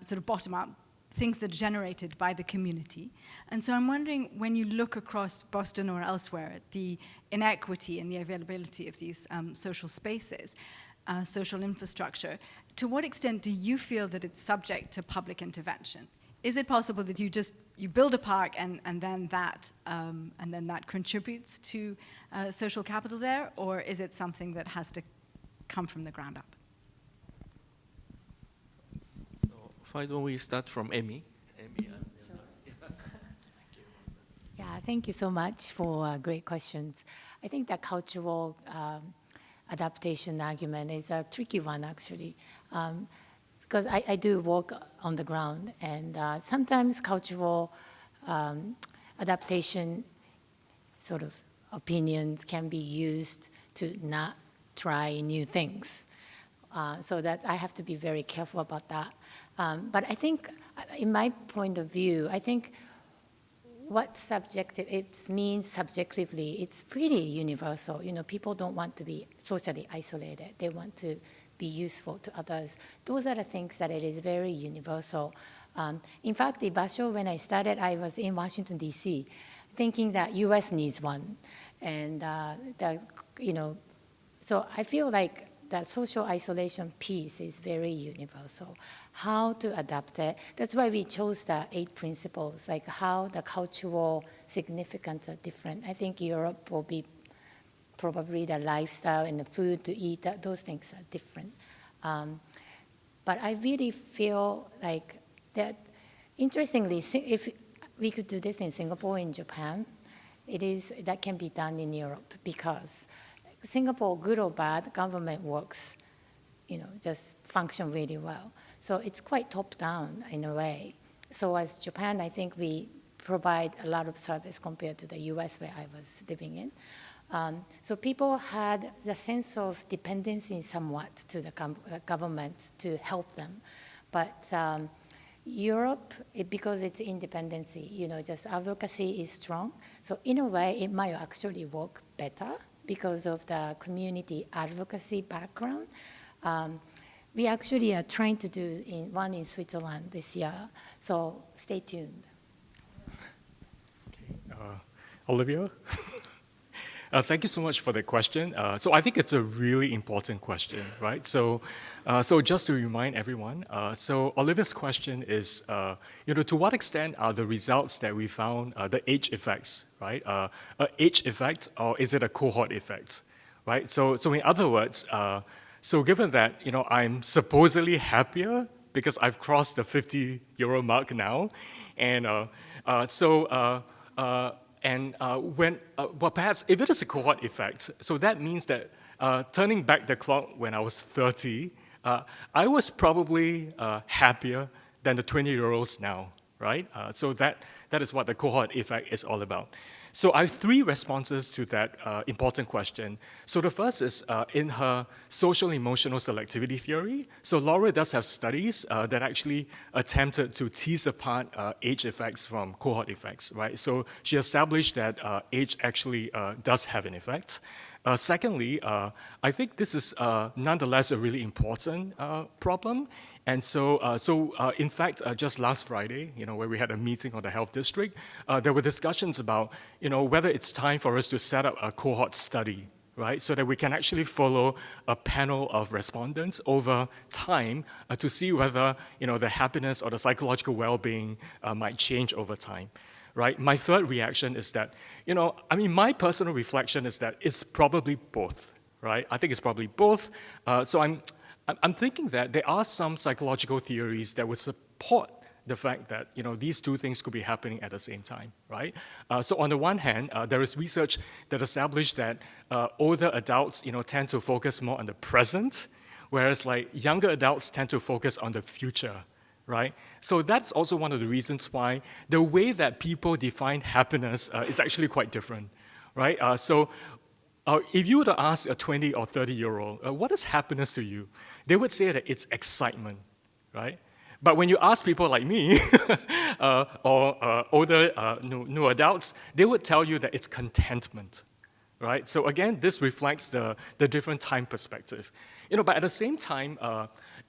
sort of bottom-up things that are generated by the community. And so I'm wondering, when you look across Boston or elsewhere at the inequity and the availability of these social spaces, social infrastructure, to what extent do you feel that it's subject to public intervention? Is it possible that you build a park and then that contributes to social capital there, or is it something that has to come from the ground up? why don't we start from Amy? Yeah, thank you so much for great questions. I think the cultural adaptation argument is a tricky one, actually, because I do work on the ground, and sometimes cultural adaptation sort of opinions can be used to not try new things. So that I have to be very careful about that. But I think, in my point of view, I think what subjective, it means subjectively, it's pretty universal. You know, people don't want to be socially isolated. They want to be useful to others. Those are the things that it is very universal. In fact, Ibasho, when I started, I was in Washington, D.C., thinking that U.S. needs one. And, you know, so I feel like the social isolation piece is very universal. How to adapt it, that's why we chose the 8 principles, like how the cultural significance are different. I think Europe will be probably the lifestyle and the food to eat, those things are different. But I really feel like that, interestingly, if we could do this in Singapore, in Japan, that can be done in Europe, because Singapore, good or bad, government works, you know, just function really well. So it's quite top-down in a way. So as Japan, I think we provide a lot of service compared to the US where I was living in. So people had the sense of dependency somewhat to the government to help them. But Europe, because it's independency, you know, just advocacy is strong. So in a way, it might actually work better because of the community advocacy background. We actually are trying to do one in Switzerland this year, so stay tuned. Okay. Olivia? Thank you so much for the question. So I think it's a really important question, right? So just to remind everyone, so Olivia's question is, you know, to what extent are the results that we found the age effects, right? A age effect, or is it a cohort effect, right? So in other words, so given that, you know, I'm supposedly happier because I've crossed the 50-year-old mark now, and well, perhaps if it is a cohort effect, so that means that turning back the clock when I was 30, I was probably happier than the 20-year-olds now, right? So that is what the cohort effect is all about. So I have 3 responses to that important question. So the first is in her social emotional selectivity theory. So Laura does have studies that actually attempted to tease apart age effects from cohort effects, right? So she established that age actually does have an effect. Secondly, I think this is nonetheless a really important problem. And so, in fact, just last Friday, you know, where we had a meeting on the health district, there were discussions about, you know, whether it's time for us to set up a cohort study, right, so that we can actually follow a panel of respondents over time to see whether, you know, the happiness or the psychological well-being might change over time. Right? My third reaction is that, you know, I mean, my personal reflection is that it's probably both, right? I think it's probably both. So I'm thinking that there are some psychological theories that would support the fact that, you know, these 2 things could be happening at the same time, right? So on the one hand, there is research that established that older adults, you know, tend to focus more on the present, whereas like younger adults tend to focus on the future, right? So that's also one of the reasons why the way that people define happiness is actually quite different, right? If you were to ask a 20 or 30-year-old, what is happiness to you? They would say that it's excitement, right? But when you ask people like me or older new adults, they would tell you that it's contentment, right? So again, this reflects the different time perspective. You know, but at the same time,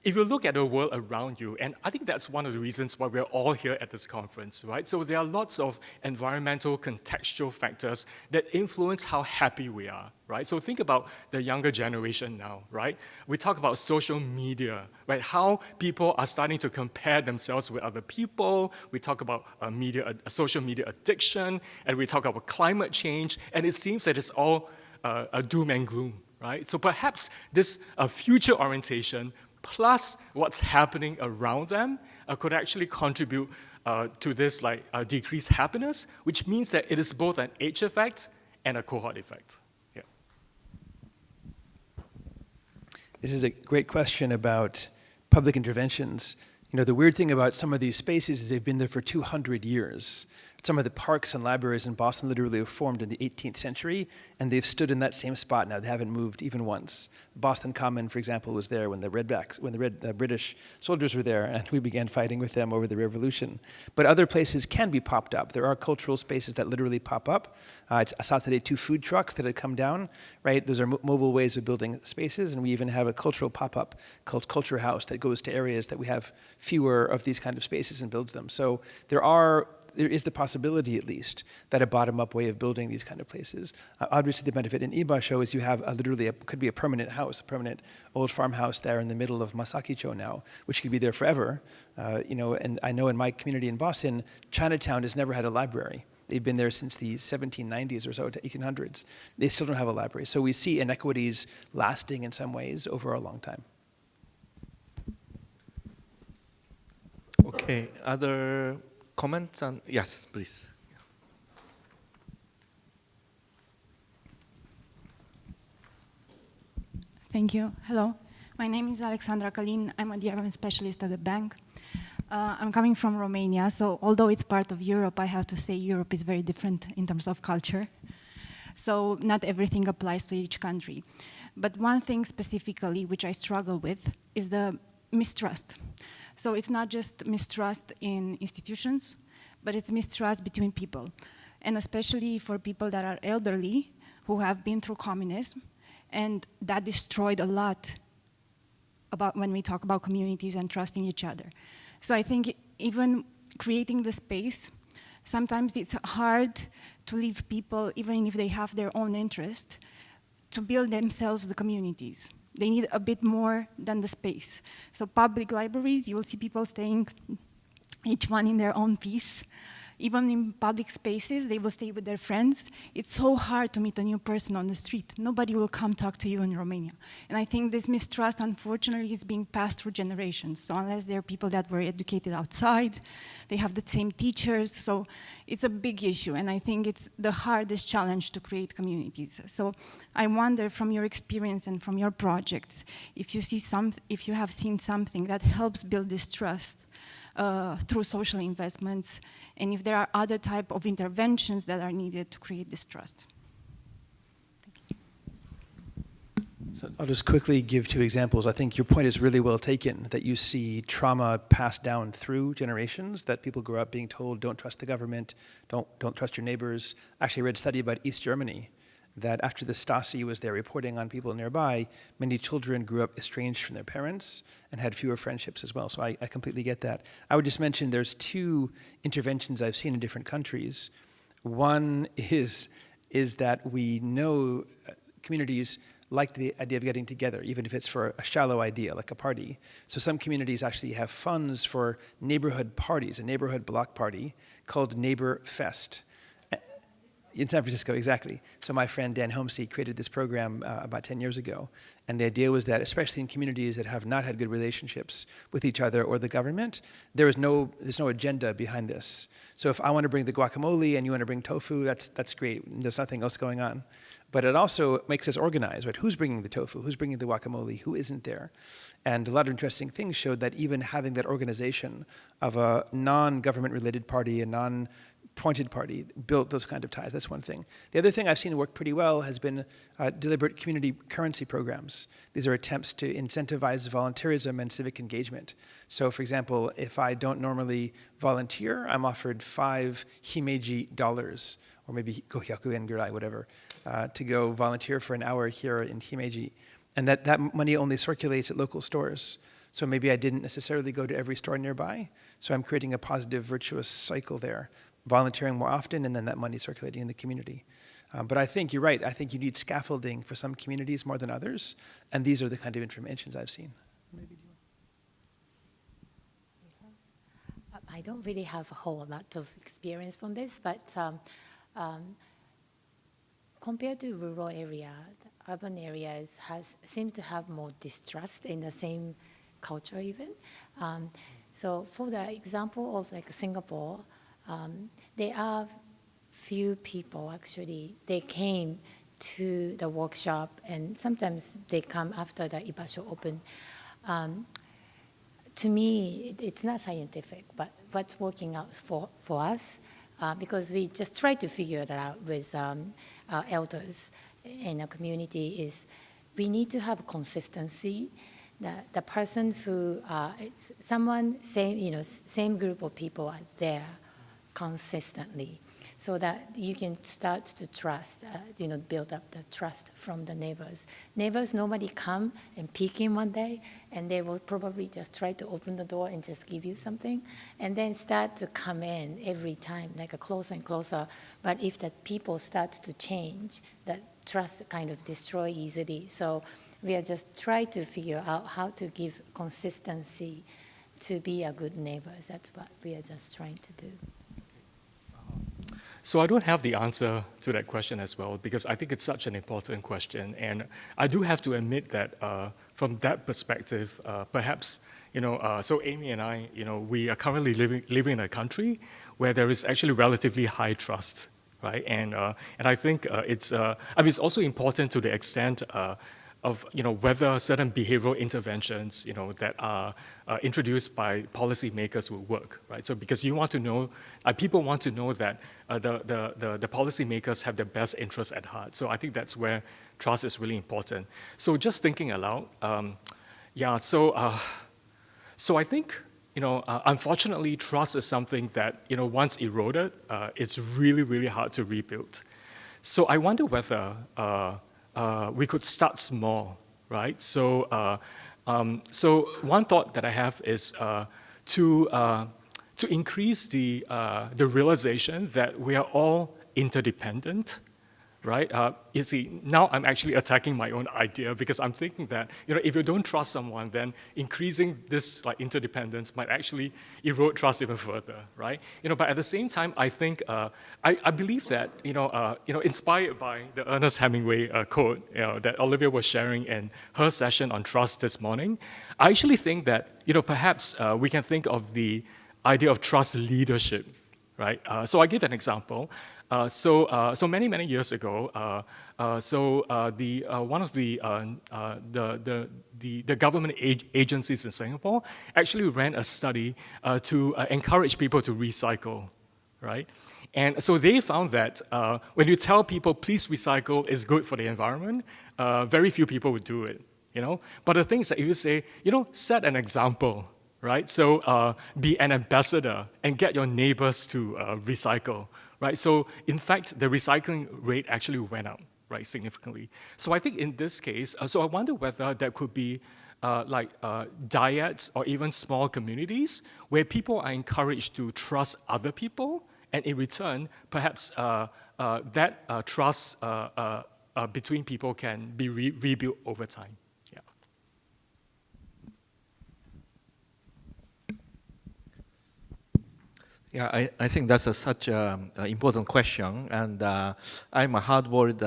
if you look at the world around you, and I think that's one of the reasons why we're all here at this conference, right? So there are lots of environmental contextual factors that influence how happy we are, right? So think about the younger generation now, right? We talk about social media, right? How people are starting to compare themselves with other people. We talk about social media addiction, and we talk about climate change, and it seems that it's all a doom and gloom, right? So perhaps this future orientation plus what's happening around them could actually contribute to this decreased happiness, which means that it is both an age effect and a cohort effect. Yeah. This is a great question about public interventions. You know, the weird thing about some of these spaces is they've been there for 200 years. Some of the parks and libraries in Boston literally were formed in the 18th century, and they've stood in that same spot now. They haven't moved even once. Boston Common, for example, was there when the British soldiers were there, and we began fighting with them over the Revolution. But other places can be popped up. There are cultural spaces that literally pop up. I saw today 2 food trucks that had come down, right? Those are mobile ways of building spaces, and we even have a cultural pop-up called Culture House that goes to areas that we have fewer of these kind of spaces and builds them. So there is the possibility, at least, that a bottom-up way of building these kind of places. Obviously, the benefit in Ibasho is you have could be a permanent house, a permanent old farmhouse there in the middle of Masakicho now, which could be there forever. And I know in my community in Boston, Chinatown has never had a library. They've been there since the 1790s or so, to 1800s. They still don't have a library. So we see inequities lasting in some ways over a long time. Okay, other comments? Yes, please. Thank you. Hello. My name is Alexandra Kalin. I'm a development specialist at the bank. I'm coming from Romania, so although it's part of Europe, I have to say Europe is very different in terms of culture. So not everything applies to each country. But one thing specifically which I struggle with is the mistrust. So it's not just mistrust in institutions, but it's mistrust between people. And especially for people that are elderly, who have been through communism, and that destroyed a lot about when we talk about communities and trusting each other. So I think even creating the space, sometimes it's hard to leave people, even if they have their own interest, to build themselves the communities. They need a bit more than the space. So public libraries, you will see people staying each one in their own piece. Even in public spaces, they will stay with their friends. It's so hard to meet a new person on the street. Nobody will come talk to you in Romania. And I think this mistrust, unfortunately, is being passed through generations. So unless they're people that were educated outside, they have the same teachers. So it's a big issue. And I think it's the hardest challenge to create communities. So I wonder, from your experience and from your projects, if you have seen something that helps build this trust through social investments, and if there are other type of interventions that are needed to create this trust. Thank you. So I'll just quickly give 2 examples. I think your point is really well taken, that you see trauma passed down through generations, that people grow up being told, don't trust the government, don't trust your neighbors. Actually, I read a study about East Germany, that after the Stasi was there reporting on people nearby, many children grew up estranged from their parents and had fewer friendships as well. So I completely get that. I would just mention there's 2 interventions I've seen in different countries. One is that we know communities like the idea of getting together, even if it's for a shallow idea, like a party. So some communities actually have funds for neighborhood parties, a neighborhood block party called Neighbor Fest. In San Francisco, exactly. So my friend Dan Homsey created this program about 10 years ago. And the idea was that, especially in communities that have not had good relationships with each other or the government, there's no agenda behind this. So if I want to bring the guacamole and you want to bring tofu, that's great. There's nothing else going on. But it also makes us organize, right? Who's bringing the tofu? Who's bringing the guacamole? Who isn't there? And a lot of interesting things showed that even having that organization of a non-government related party, a non-appointed party, built those kind of ties. That's one thing. The other thing I've seen work pretty well has been deliberate community currency programs. These are attempts to incentivize volunteerism and civic engagement. So for example, if I don't normally volunteer, I'm offered $5 himeji, or maybe gohyaku yen gurai, whatever, to go volunteer for an hour here in Himeji. And that money only circulates at local stores. So maybe I didn't necessarily go to every store nearby. So I'm creating a positive, virtuous cycle there, volunteering more often, and then that money circulating in the community. But I think you're right. I think you need scaffolding for some communities more than others. And these are the kind of interventions I've seen. I don't really have a whole lot of experience from this, but compared to rural area, the urban areas seems to have more distrust in the same culture even. So for the example of like Singapore, there are few people actually, they came to the workshop, and sometimes they come after the Ibasho open. To me, it's not scientific, but what's working out for us, because we just try to figure that out with our elders in a community, is we need to have consistency. The person who, it's someone, same group of people are there consistently, so that you can start to trust, build up the trust from the neighbors. Neighbors normally come and peek in one day, and they will probably just try to open the door and just give you something, and then start to come in every time, like closer and closer. But if the people start to change, that trust kind of destroy easily. So we are just trying to figure out how to give consistency to be a good neighbor. That's what we are just trying to do. So I don't have the answer to that question as well, because I think it's such an important question. And I do have to admit that from that perspective, perhaps, so Amy and I, we are currently living in a country where there is actually relatively high trust, right? And I think it's also important to the extent of whether certain behavioral interventions that are introduced by policymakers will work, right? So because you want to know, people want to know that the policymakers have their best interests at heart. So I think that's where trust is really important. So just thinking aloud, so I think unfortunately trust is something that once eroded, it's really, really hard to rebuild. So I wonder whether we could start small, right? So, so one thought that I have is to increase the realization that we are all interdependent, right? You see, now I'm actually attacking my own idea, because I'm thinking that if you don't trust someone, then increasing this interdependence might actually erode trust even further, right? But at the same time, I think I believe that inspired by the Ernest Hemingway quote that Olivia was sharing in her session on trust this morning, I actually think that perhaps we can think of the idea of trust leadership, right? So I give an example. So many years ago, one of the government agencies in Singapore actually ran a study to encourage people to recycle, right? And so they found that when you tell people, please recycle, is good for the environment, very few people would do it, But the thing is that if you say, set an example, right? So be an ambassador and get your neighbors to recycle, right? So in fact, the recycling rate actually went up, right, significantly. So I think in this case, so I wonder whether there could be dyads or even small communities where people are encouraged to trust other people, and in return, perhaps that trust between people can be rebuilt over time. Yeah, I think that's such an important question, and I'm a hard-boiled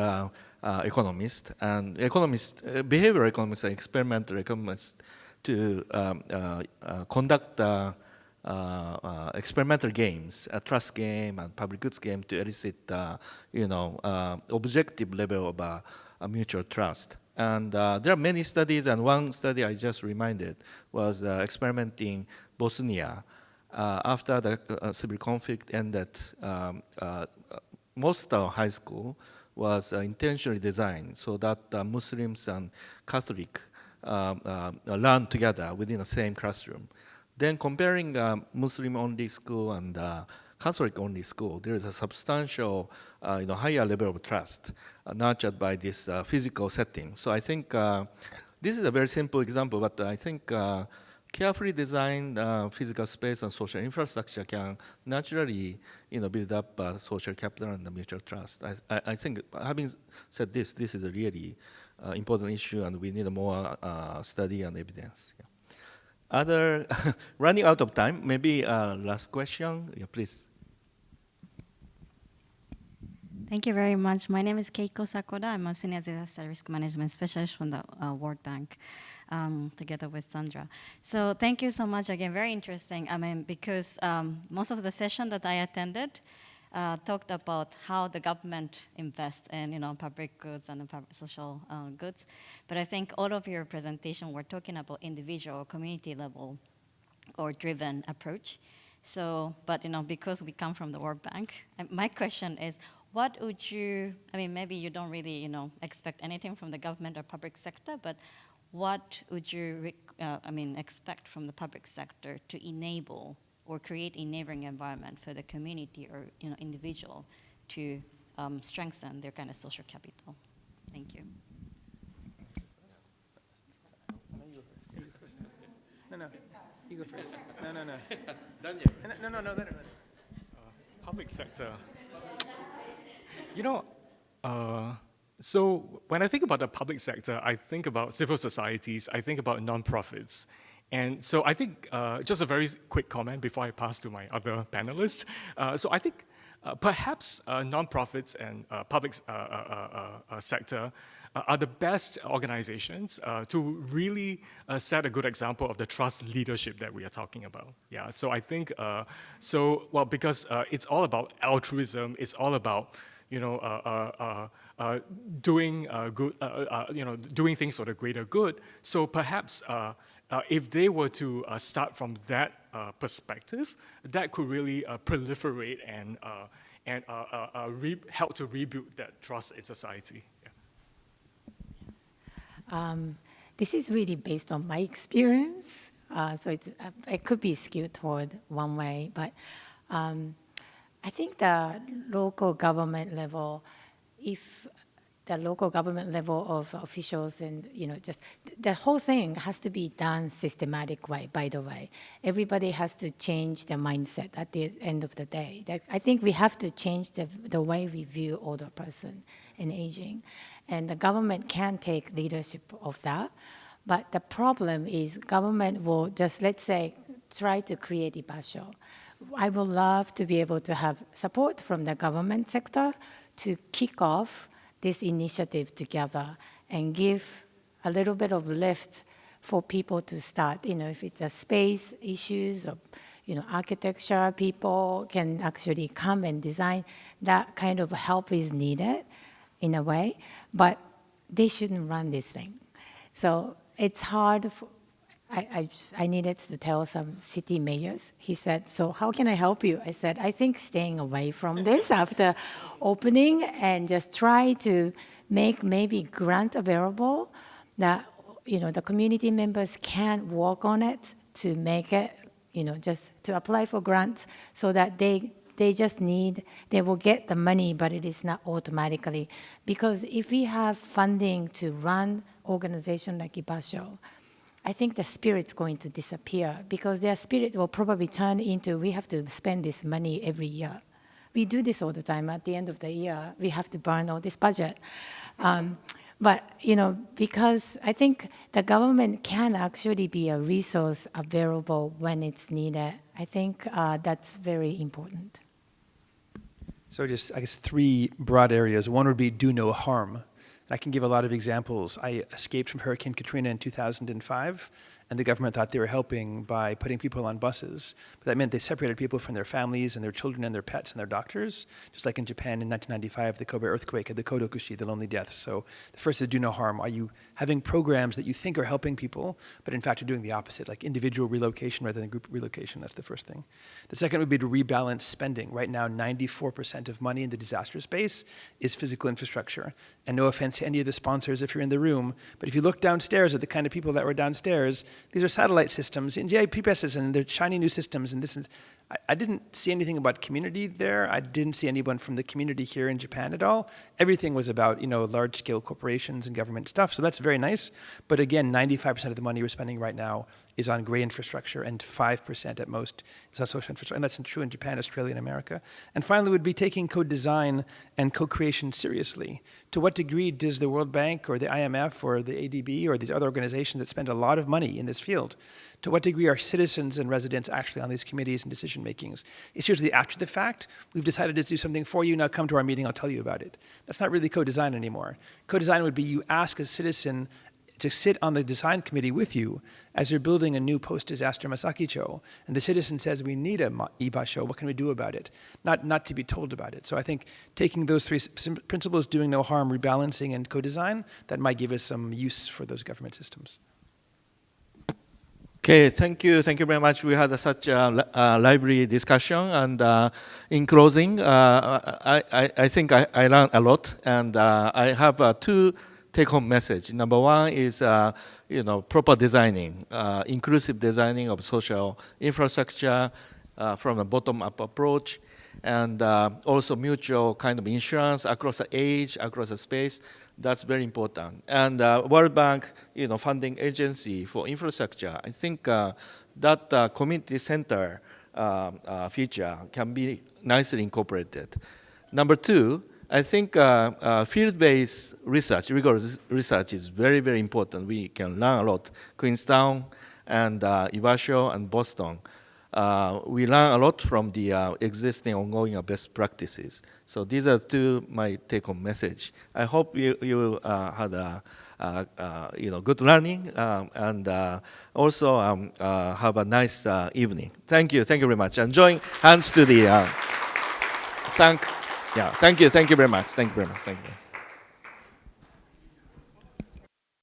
economist, and behavioral economists and experimental economists to conduct experimental games, a trust game and public goods game, to elicit objective level of mutual trust. And there are many studies, and one study I just reminded was experimenting Bosnia. After the civil conflict ended, most high school was intentionally designed so that Muslims and Catholic learn together within the same classroom. Then comparing Muslim-only school and Catholic-only school, there is a substantial, higher level of trust nurtured by this physical setting. So I think this is a very simple example, but I think carefully designed physical space and social infrastructure can naturally, build up social capital and mutual trust. I think, having said this is a really important issue, and we need more study and evidence. Yeah. Other, running out of time, maybe last question, yeah, please. Thank you very much. My name is Keiko Sakoda. I'm a senior disaster risk management specialist from the World Bank, together with Sandra. So thank you so much again. Very interesting. I mean, because most of the session that I attended talked about how the government invests in, public goods and social goods. But I think all of your presentation were talking about individual or community level or driven approach. So, but because we come from the World Bank, my question is, what would you, maybe you don't really, expect anything from the government or public sector, but what would you, expect from the public sector to enable or create enabling environment for the community or, individual to strengthen their kind of social capital? Thank you. No, you go first. No. No. Public sector. So when I think about the public sector, I think about civil societies, I think about nonprofits. And so I think, just a very quick comment before I pass to my other panelists. So I think perhaps nonprofits and public sector are the best organizations to really set a good example of the trust leadership that we are talking about. Yeah, so I think, because it's all about altruism, it's all about doing good, doing things for the greater good. So perhaps if they were to start from that perspective, that could really proliferate and help to rebuild that trust in society. Yeah. This is really based on my experience, so it could be skewed toward one way, but I think the local government level, if the local government level of officials and, just the whole thing has to be done systematic way, by the way. Everybody has to change their mindset at the end of the day. I think we have to change the way we view older person and aging. And the government can take leadership of that. But the problem is government will just, let's say, try to create ibasho. I would love to be able to have support from the government sector to kick off this initiative together and give a little bit of lift for people to start. If it's a space issues or, architecture, people can actually come and design. That kind of help is needed in a way, but they shouldn't run this thing. So it's hard. I needed to tell some city mayors. He said, so how can I help you? I said, I think staying away from this after opening and just try to make maybe grant available that, the community members can work on it to make it, just to apply for grants so that they will get the money, but it is not automatically. Because if we have funding to run organization like Ibasho, I think the spirit's going to disappear because their spirit will probably turn into, we have to spend this money every year. We do this all the time. At the end of the year, we have to burn all this budget. But, because I think the government can actually be a resource available when it's needed. I think that's very important. So just, I guess, 3 broad areas. One would be do no harm. I can give a lot of examples. I escaped from Hurricane Katrina in 2005, and the government thought they were helping by putting people on buses. But that meant they separated people from their families and their children and their pets and their doctors, just like in Japan in 1995, the Kobe earthquake had the Kodokushi, the lonely deaths. So the first is do no harm. Are you having programs that you think are helping people, but in fact are doing the opposite, like individual relocation rather than group relocation? That's the first thing. The second would be to rebalance spending. Right now, 94% of money in the disaster space is physical infrastructure. And no offense to any of the sponsors if you're in the room, but if you look downstairs at the kind of people that were downstairs, these are satellite systems and GIPSs, and they're shiny new systems, and this is, I didn't see anything about community there. I didn't see anyone from the community here in Japan at all. Everything was about, large-scale corporations and government stuff, so that's very nice. But again, 95% of the money we're spending right now is on gray infrastructure, and 5% at most is on social infrastructure. And that's true in Japan, Australia, and America. And finally, would be taking co-design and co-creation seriously. To what degree does the World Bank or the IMF or the ADB or these other organizations that spend a lot of money in this field, to what degree are citizens and residents actually on these committees and decision makings? It's usually after the fact. We've decided to do something for you, now come to our meeting, I'll tell you about it. That's not really co-design anymore. Co-design would be you ask a citizen to sit on the design committee with you as you're building a new post-disaster Masakicho, and the citizen says, we need a ibasho, what can we do about it? Not to be told about it. So I think taking those three principles, doing no harm, rebalancing, and co-design, that might give us some use for those government systems. Okay, thank you very much. We had such a lively discussion, and in closing, I think I learned a lot, and I have two take-home message. Number one is, proper designing, inclusive designing of social infrastructure from a bottom-up approach, and also mutual kind of insurance across the age, across the space. That's very important. And World Bank, funding agency for infrastructure, I think that community center feature can be nicely incorporated. Number two, I think field-based research, rigorous research is very, very important. We can learn a lot. Queenstown and Ibasho and Boston, we learn a lot from the existing ongoing best practices. So these are two my take-home message. I hope you had a good learning and also have a nice evening. Thank you very much. And join hands to the thank you very much. Thank you very much.